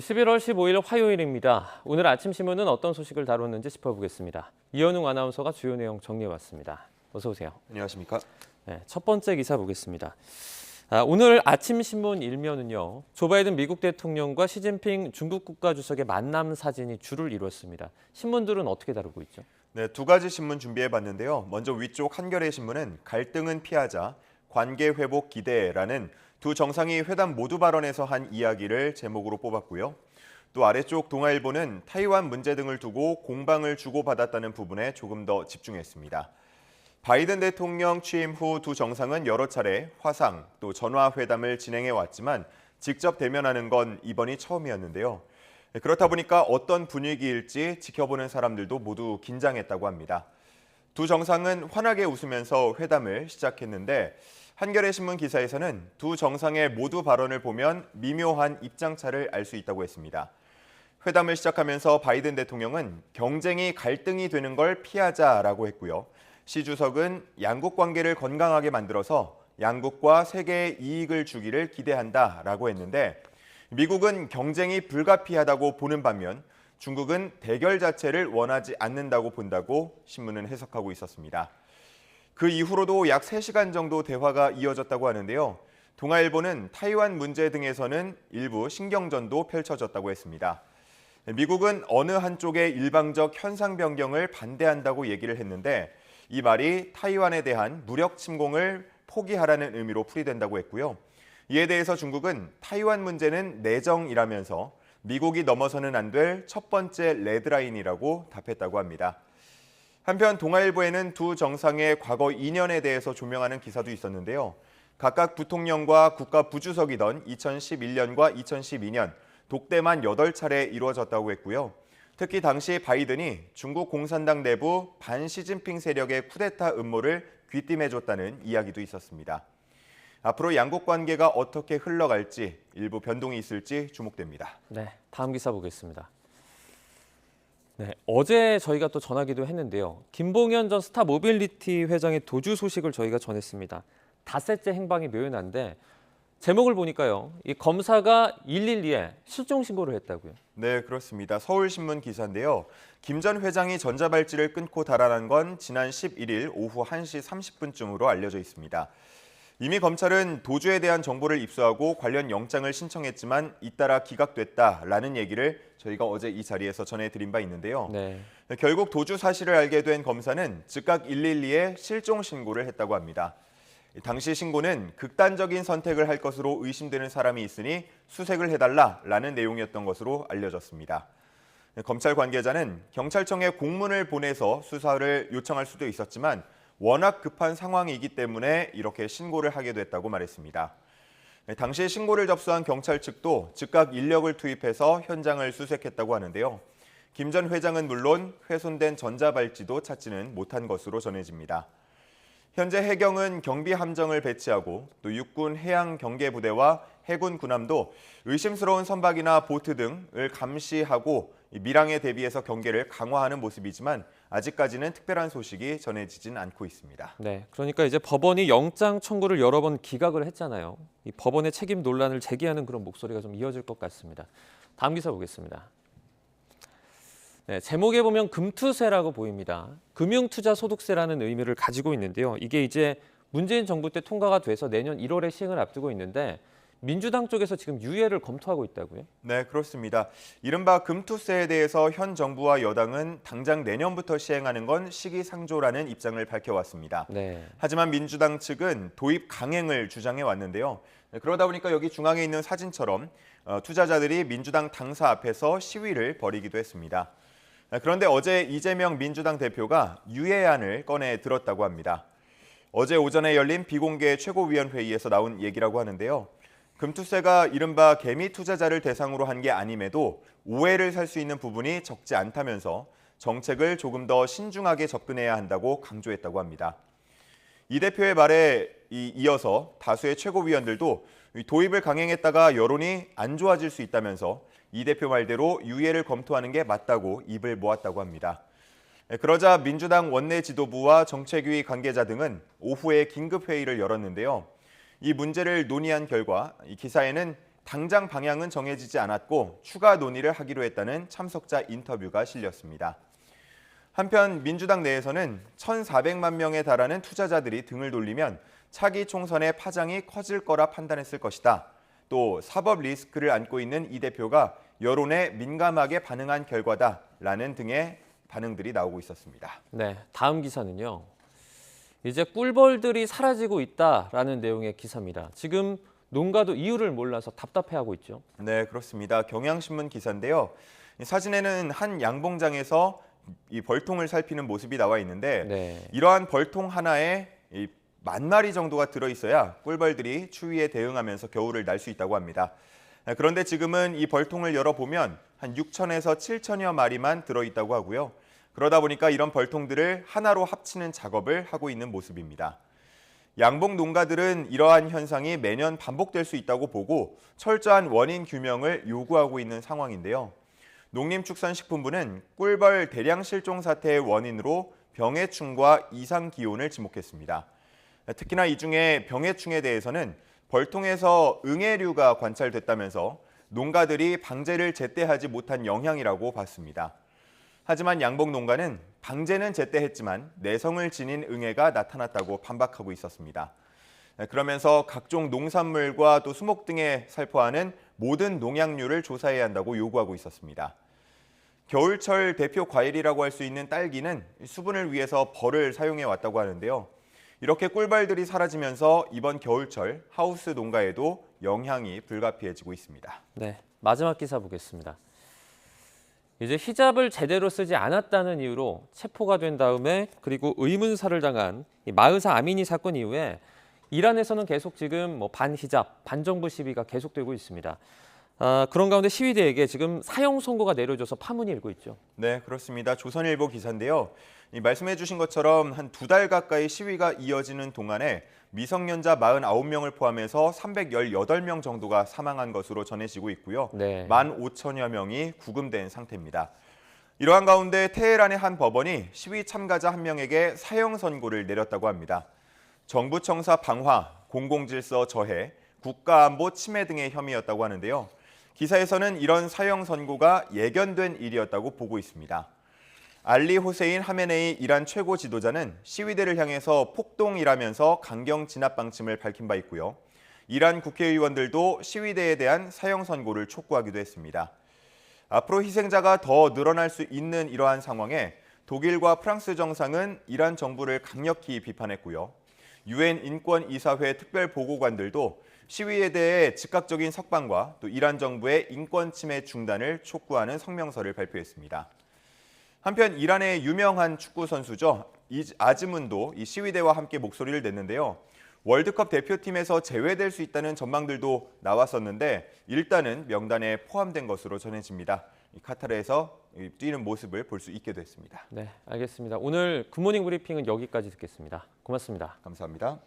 11월 15일 화요일입니다. 오늘 아침 신문은 어떤 소식을 다뤘는지 짚어보겠습니다. 이현웅 아나운서가 주요 내용 정리해왔습니다. 어서 오세요. 안녕하십니까? 네, 첫 번째 기사 보겠습니다. 오늘 아침 신문 일면은요. 조 바이든 미국 대통령과 시진핑 중국 국가주석의 만남 사진이 주를 이뤘습니다. 신문들은 어떻게 다루고 있죠? 네, 두 가지 신문 준비해봤는데요. 먼저 위쪽 한겨레 신문은 갈등은 피하자, 관계 회복 기대라는 두 정상이 회담 모두 발언에서 한 이야기를 제목으로 뽑았고요. 또 아래쪽 동아일보는 타이완 문제 등을 두고 공방을 주고받았다는 부분에 조금 더 집중했습니다. 바이든 대통령 취임 후 두 정상은 여러 차례 화상 또 전화 회담을 진행해 왔지만 직접 대면하는 건 이번이 처음이었는데요. 그렇다 보니까 어떤 분위기일지 지켜보는 사람들도 모두 긴장했다고 합니다. 두 정상은 환하게 웃으면서 회담을 시작했는데 한겨레 신문 기사에서는 두 정상의 모두 발언을 보면 미묘한 입장차를 알 수 있다고 했습니다. 회담을 시작하면서 바이든 대통령은 경쟁이 갈등이 되는 걸 피하자라고 했고요. 시 주석은 양국 관계를 건강하게 만들어서 양국과 세계에 이익을 주기를 기대한다라고 했는데 미국은 경쟁이 불가피하다고 보는 반면 중국은 대결 자체를 원하지 않는다고 본다고 신문은 해석하고 있었습니다. 그 이후로도 약 3시간 정도 대화가 이어졌다고 하는데요. 동아일보는 타이완 문제 등에서는 일부 신경전도 펼쳐졌다고 했습니다. 미국은 어느 한쪽의 일방적 현상 변경을 반대한다고 얘기를 했는데 이 말이 타이완에 대한 무력 침공을 포기하라는 의미로 풀이된다고 했고요. 이에 대해서 중국은 타이완 문제는 내정이라면서 미국이 넘어서는 안 될 첫 번째 레드라인이라고 답했다고 합니다. 한편 동아일보에는 두 정상의 과거 인연에 대해서 조명하는 기사도 있었는데요. 각각 부통령과 국가 부주석이던 2011년과 2012년 독대만 8차례 이루어졌다고 했고요. 특히 당시 바이든이 중국 공산당 내부 반시진핑 세력의 쿠데타 음모를 귀띔해줬다는 이야기도 있었습니다. 앞으로 양국 관계가 어떻게 흘러갈지 일부 변동이 있을지 주목됩니다. 네, 다음 기사 보겠습니다. 네, 어제 저희가 또 전하기도 했는데요. 김봉현 전 스타모빌리티 회장의 도주 소식을 저희가 전했습니다. 닷새째 행방이 묘연한데 제목을 보니까요. 이 검사가 112에 실종 신고를 했다고요. 네, 그렇습니다. 서울신문 기사인데요. 김 전 회장이 전자발찌를 끊고 달아난 건 지난 11일 오후 1시 30분쯤으로 알려져 있습니다. 이미 검찰은 도주에 대한 정보를 입수하고 관련 영장을 신청했지만 잇따라 기각됐다라는 얘기를 저희가 어제 이 자리에서 전해드린 바 있는데요. 네. 결국 도주 사실을 알게 된 검사는 즉각 112에 실종 신고를 했다고 합니다. 당시 신고는 극단적인 선택을 할 것으로 의심되는 사람이 있으니 수색을 해달라라는 내용이었던 것으로 알려졌습니다. 검찰 관계자는 경찰청에 공문을 보내서 수사를 요청할 수도 있었지만 워낙 급한 상황이기 때문에 이렇게 신고를 하게 됐다고 말했습니다. 당시 신고를 접수한 경찰 측도 즉각 인력을 투입해서 현장을 수색했다고 하는데요. 김 전 회장은 물론 훼손된 전자발찌도 찾지는 못한 것으로 전해집니다. 현재 해경은 경비 함정을 배치하고 또 육군 해양경계부대와 해군 군함도 의심스러운 선박이나 보트 등을 감시하고 밀항에 대비해서 경계를 강화하는 모습이지만 아직까지는 특별한 소식이 전해지진 않고 있습니다. 네, 그러니까 이제 법원이 영장 청구를 여러 번 기각을 했잖아요. 이 법원의 책임 논란을 제기하는 그런 목소리가 좀 이어질 것 같습니다. 다음 기사 보겠습니다. 네, 제목에 보면 금투세라고 보입니다. 금융투자소득세라는 의미를 가지고 있는데요. 이게 이제 문재인 정부 때 통과가 돼서 내년 1월에 시행을 앞두고 있는데 민주당 쪽에서 지금 유예를 검토하고 있다고요? 네, 그렇습니다. 이른바 금투세에 대해서 현 정부와 여당은 당장 내년부터 시행하는 건 시기상조라는 입장을 밝혀왔습니다. 네. 하지만 민주당 측은 도입 강행을 주장해 왔는데요. 그러다 보니까 여기 중앙에 있는 사진처럼 투자자들이 민주당 당사 앞에서 시위를 벌이기도 했습니다. 그런데 어제 이재명 민주당 대표가 유예안을 꺼내 들었다고 합니다. 어제 오전에 열린 비공개 최고위원회의에서 나온 얘기라고 하는데요. 금투세가 이른바 개미 투자자를 대상으로 한 게 아님에도 오해를 살 수 있는 부분이 적지 않다면서 정책을 조금 더 신중하게 접근해야 한다고 강조했다고 합니다. 이 대표의 말에 이어서 다수의 최고위원들도 도입을 강행했다가 여론이 안 좋아질 수 있다면서 이 대표 말대로 유예를 검토하는 게 맞다고 입을 모았다고 합니다. 그러자 민주당 원내 지도부와 정책위 관계자 등은 오후에 긴급회의를 열었는데요. 이 문제를 논의한 결과 이 기사에는 당장 방향은 정해지지 않았고 추가 논의를 하기로 했다는 참석자 인터뷰가 실렸습니다. 한편 민주당 내에서는 1,400만 명에 달하는 투자자들이 등을 돌리면 차기 총선의 파장이 커질 거라 판단했을 것이다. 또 사법 리스크를 안고 있는 이 대표가 여론에 민감하게 반응한 결과다라는 등의 반응들이 나오고 있었습니다. 네, 다음 기사는요. 이제 꿀벌들이 사라지고 있다라는 내용의 기사입니다. 지금 농가도 이유를 몰라서 답답해하고 있죠. 네, 그렇습니다. 경향신문 기사인데요. 이 사진에는 한 양봉장에서 이 벌통을 살피는 모습이 나와 있는데 네. 이러한 벌통 하나에 이 10,000마리 정도가 들어있어야 꿀벌들이 추위에 대응하면서 겨울을 날 수 있다고 합니다. 그런데 지금은 이 벌통을 열어보면 한 6,000에서 7,000여 마리만 들어있다고 하고요. 그러다 보니까 이런 벌통들을 하나로 합치는 작업을 하고 있는 모습입니다. 양봉 농가들은 이러한 현상이 매년 반복될 수 있다고 보고 철저한 원인 규명을 요구하고 있는 상황인데요. 농림축산식품부는 꿀벌 대량 실종 사태의 원인으로 병해충과 이상 기온을 지목했습니다. 특히나 이 중에 병해충에 대해서는 벌통에서 응애류가 관찰됐다면서 농가들이 방제를 제때 하지 못한 영향이라고 봤습니다. 하지만 양봉 농가는 방제는 제때 했지만 내성을 지닌 응애가 나타났다고 반박하고 있었습니다. 그러면서 각종 농산물과 또 수목 등에 살포하는 모든 농약류를 조사해야 한다고 요구하고 있었습니다. 겨울철 대표 과일이라고 할 수 있는 딸기는 수분을 위해서 벌을 사용해 왔다고 하는데요. 이렇게 꿀벌들이 사라지면서 이번 겨울철 하우스 농가에도 영향이 불가피해지고 있습니다. 네, 마지막 기사 보겠습니다. 이제 히잡을 제대로 쓰지 않았다는 이유로 체포가 된 다음에 그리고 의문사를 당한 이 마흐사 아미니 사건 이후에 이란에서는 계속 지금 반히잡, 반정부 시위가 계속되고 있습니다. 그런 가운데 시위대에게 지금 사형 선고가 내려져서 파문이 일고 있죠. 네, 그렇습니다. 조선일보 기사인데요. 말씀해 주신 것처럼 한 2달 가까이 시위가 이어지는 동안에 미성년자 49명을 포함해서 318명 정도가 사망한 것으로 전해지고 있고요. 네. 15,000여 명이 구금된 상태입니다. 이러한 가운데 테헤란의 한 법원이 시위 참가자 한 명에게 사형 선고를 내렸다고 합니다. 정부 청사 방화, 공공질서 저해, 국가안보 침해 등의 혐의였다고 하는데요. 기사에서는 이런 사형 선고가 예견된 일이었다고 보고 있습니다. 알리 호세인 하메네이 이란 최고 지도자는 시위대를 향해서 폭동이라면서 강경 진압 방침을 밝힌 바 있고요. 이란 국회의원들도 시위대에 대한 사형 선고를 촉구하기도 했습니다. 앞으로 희생자가 더 늘어날 수 있는 이러한 상황에 독일과 프랑스 정상은 이란 정부를 강력히 비판했고요. 유엔 인권이사회 특별보고관들도 시위에 대해 즉각적인 석방과 또 이란 정부의 인권 침해 중단을 촉구하는 성명서를 발표했습니다. 한편 이란의 유명한 축구 선수죠. 아즈문도 이 시위대와 함께 목소리를 냈는데요. 월드컵 대표팀에서 제외될 수 있다는 전망들도 나왔었는데 일단은 명단에 포함된 것으로 전해집니다. 카타르에서 뛰는 모습을 볼 수 있게 됐습니다. 네, 알겠습니다. 오늘 굿모닝 브리핑은 여기까지 듣겠습니다. 고맙습니다. 감사합니다.